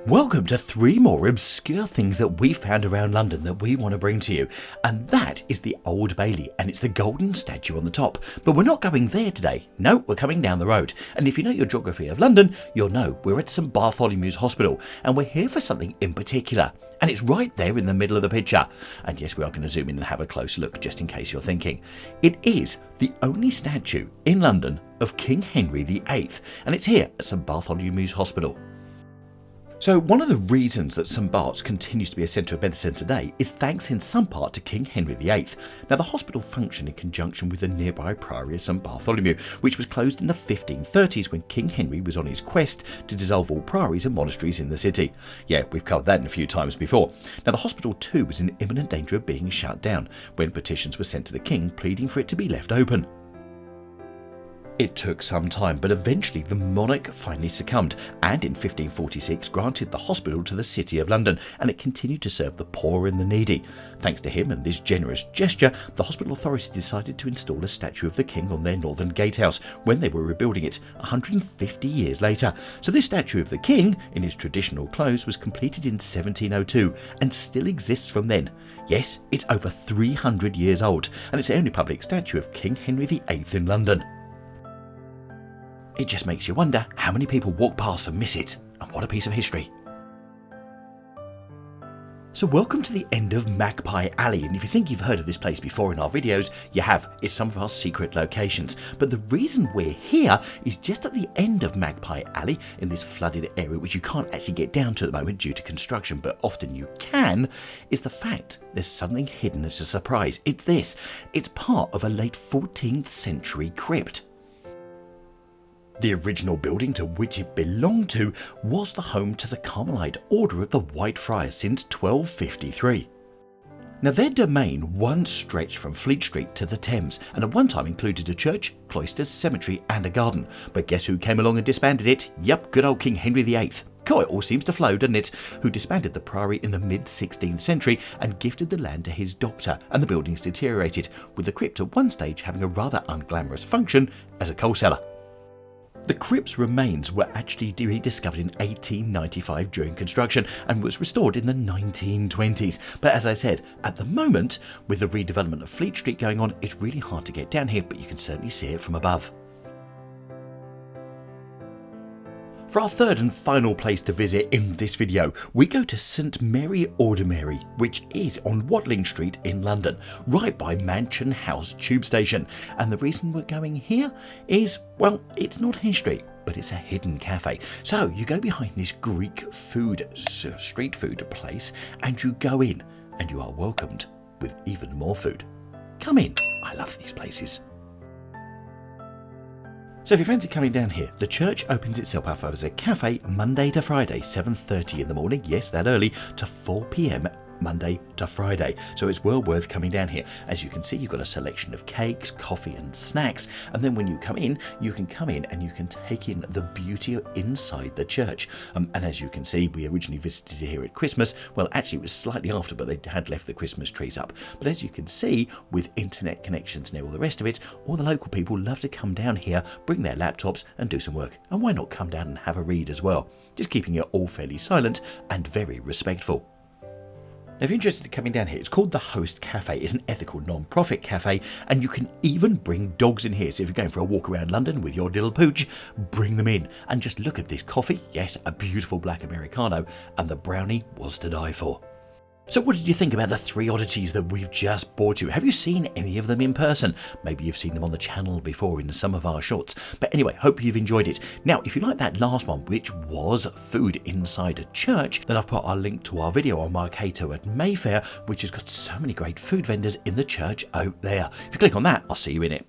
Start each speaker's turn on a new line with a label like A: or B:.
A: Welcome to 3 more obscure things that we found around London that we want to bring to you. And that is the Old Bailey, and it's the golden statue on the top. But we're not going there today. No, we're coming down the road. And if you know your geography of London, you'll know we're at St Bartholomew's Hospital, and we're here for something in particular. And it's right there in the middle of the picture. And yes, we are going to zoom in and have a close look, just in case you're thinking. It is the only statue in London of King Henry VIII, and it's here at St Bartholomew's Hospital. So one of the reasons that St Barts continues to be a centre of medicine today is thanks in some part to King Henry VIII. Now the hospital functioned in conjunction with the nearby Priory of St Bartholomew, which was closed in the 1530s when King Henry was on his quest to dissolve all priories and monasteries in the city. Yeah, we've covered that a few times before. Now the hospital too was in imminent danger of being shut down when petitions were sent to the king pleading for it to be left open. It took some time, but eventually the monarch finally succumbed and in 1546 granted the hospital to the City of London, and it continued to serve the poor and the needy. Thanks to him and this generous gesture, the hospital authorities decided to install a statue of the king on their northern gatehouse when they were rebuilding it 150 years later. So this statue of the king, in his traditional clothes, was completed in 1702 and still exists from then. Yes, it's over 300 years old, and it's the only public statue of King Henry VIII in London. It just makes you wonder how many people walk past and miss it, and what a piece of history. So welcome to the end of Magpie Alley, and if you think you've heard of this place before in our videos, you have. It's some of our secret locations. But the reason we're here is just at the end of Magpie Alley, in this flooded area which you can't actually get down to at the moment due to construction, but often you can, is the fact there's something hidden as a surprise. It's this. It's part of a late 14th century crypt. The original building to which it belonged to was the home to the Carmelite Order of the White Friars since 1253. Now their domain once stretched from Fleet Street to the Thames and at one time included a church, cloisters, cemetery and a garden. But guess who came along and disbanded it? Yep, good old King Henry VIII. God, it all seems to flow, doesn't it? Who disbanded the Priory in the mid-16th century and gifted the land to his doctor, and the buildings deteriorated, with the crypt at one stage having a rather unglamorous function as a coal cellar. The crypt's remains were actually rediscovered in 1895 during construction and was restored in the 1920s. But as I said, at the moment, with the redevelopment of Fleet Street going on, it's really hard to get down here, but you can certainly see it from above. For our third and final place to visit in this video, we go to St Mary Ordinary, which is on Watling Street in London, right by Mansion House Tube Station. And the reason we're going here is, well, it's not history, but it's a hidden cafe. So you go behind this Greek food, street food place, and you go in, and you are welcomed with even more food. Come in. I love these places. So if you fancy coming down here, the church opens itself up as a cafe Monday to Friday, 7:30 in the morning, yes, that early, to 4 p.m. Monday to Friday. So it's well worth coming down here. As you can see, you've got a selection of cakes, coffee and snacks. And then when you come in, you can come in and you can take in the beauty inside the church. And as you can see, we originally visited here at Christmas. Well, actually it was slightly after, but they had left the Christmas trees up. But as you can see, with internet connections and all the rest of it, all the local people love to come down here, bring their laptops and do some work. And why not come down and have a read as well? Just keeping it all fairly silent and very respectful. Now, if you're interested in coming down here, it's called the Host Cafe. It's an ethical non-profit cafe, and you can even bring dogs in here. So if you're going for a walk around London with your little pooch, bring them in. And just look at this coffee. Yes, a beautiful black Americano, and the brownie was to die for. So what did you think about the 3 oddities that we've just brought you? Have you seen any of them in person? Maybe you've seen them on the channel before in some of our shorts. But anyway, hope you've enjoyed it. Now, if you like that last one, which was food inside a church, then I've put our link to our video on Marcato at Mayfair, which has got so many great food vendors in the church out there. If you click on that, I'll see you in it.